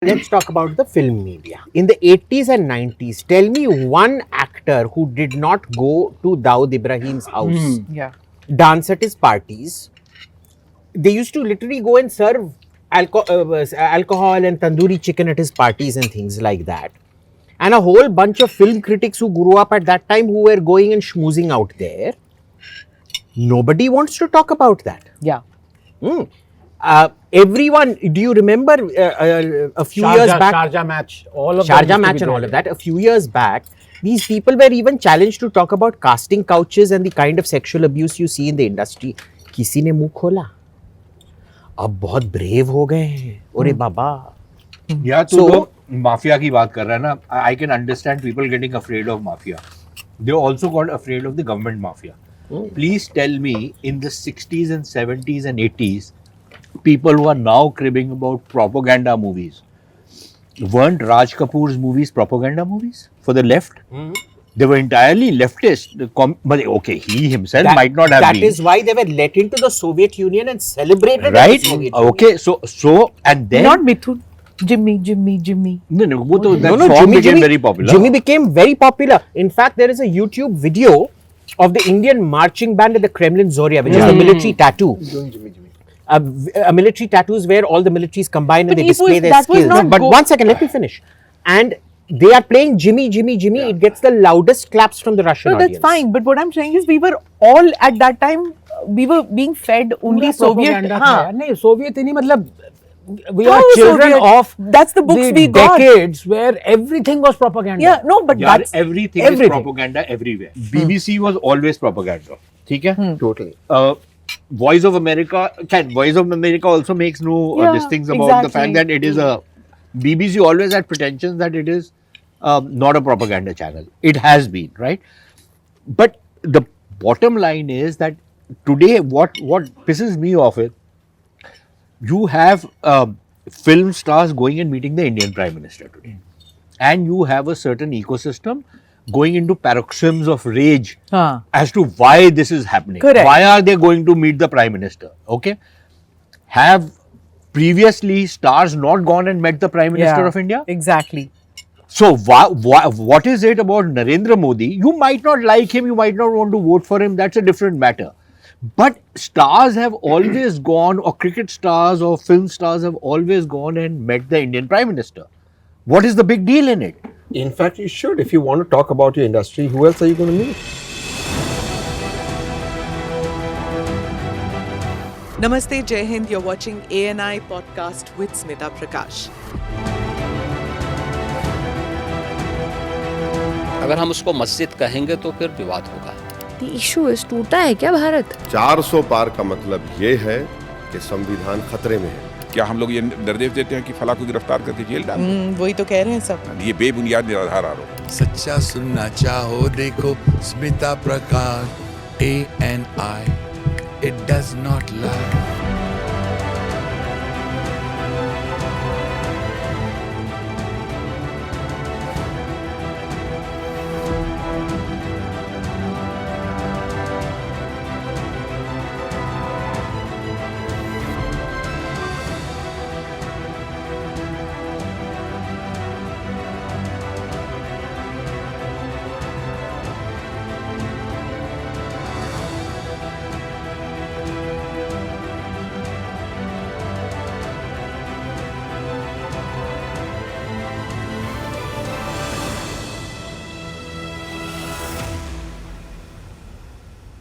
Let's talk about the film media. In the 80s and 90s, tell me one actor who did not go to Dawood Ibrahim's house, dance at his parties. They used to literally go and serve alcohol and tandoori chicken at his parties and things like that. And a whole bunch of film critics who grew up at that time who were going and schmoozing out there. Nobody wants to talk about that. Yeah. Everyone, do you remember a few years back? Sharjah match, all of Sharjah match and all of that. A few years back, these people were even challenged to talk about casting couches and the kind of sexual abuse you see in the industry. किसी ने मुंह खोला? अब बहुत brave हो गए हैं. ओरे बाबा. या तो लोग माफिया की बात कर रहा है ना. I can understand people getting afraid of mafia. They also got afraid of the government mafia. Please tell me, in the 60s and 70s and 80s, people who are now cribbing about propaganda movies, weren't Raj Kapoor's movies propaganda movies for the left? They were entirely leftist. But okay, he himself might not have been. That is why they were let into the Soviet Union and celebrated Right? the Soviet Okay, so and then Not Mithun. Jimmy. No, that song became very popular. Jimmy became very popular. In fact, there is a YouTube video of the Indian marching band at the Kremlin Zoria, which is the military tattoo. A military tattoos where all the militaries combine and they display their skills. But one second, let me finish. And they are playing Jimmy. It gets the loudest claps from the Russian audience. That's fine. But what I'm saying is, we were all at that time, we were being fed only Soviet. नहीं, Soviet नहीं, मतलब we How are children Soviet? of That's the books we got. decades where everything was propaganda. Yeah, no, but Yeah, that's everything is propaganda everywhere. BBC was always propaganda. ठीक है? Totally. Voice of America also makes no things about the fact that it is a BBC always had pretensions that it is not a propaganda channel. It has been, right? But the bottom line is that today what pisses me off is you have film stars going and meeting the Indian Prime Minister today, and you have a certain ecosystem going into paroxysms of rage as to why this is happening. Correct. Why are they going to meet the Prime Minister? Okay. Have previously stars not gone and met the Prime Minister of India? Exactly. So what is it about Narendra Modi? You might not like him, you might not want to vote for him, that's a different matter. But stars have always gone, or cricket stars or film stars have always gone and met the Indian Prime Minister. What is the big deal in it? In fact, you should. If you want to talk about your industry, who else are you going to meet? Namaste, Jai Hind. You're watching ANI podcast with Smita Prakash. अगर हम उसको मस्जिद कहेंगे तो फिर विवाद होगा. Issue है, टूटा है क्या भारत? 400 पार का मतलब ये है कि संविधान खतरे में है. क्या हम लोग ये निर्देश देते हैं कि फला को गिरफ्तार करके जेल डाल? वही तो कह रहे हैं सब. ये बेबुनियाद निराधार आरोप. सच्चा सुनना चाहो देखो स्मिता प्रकाश ANI. It does not lie.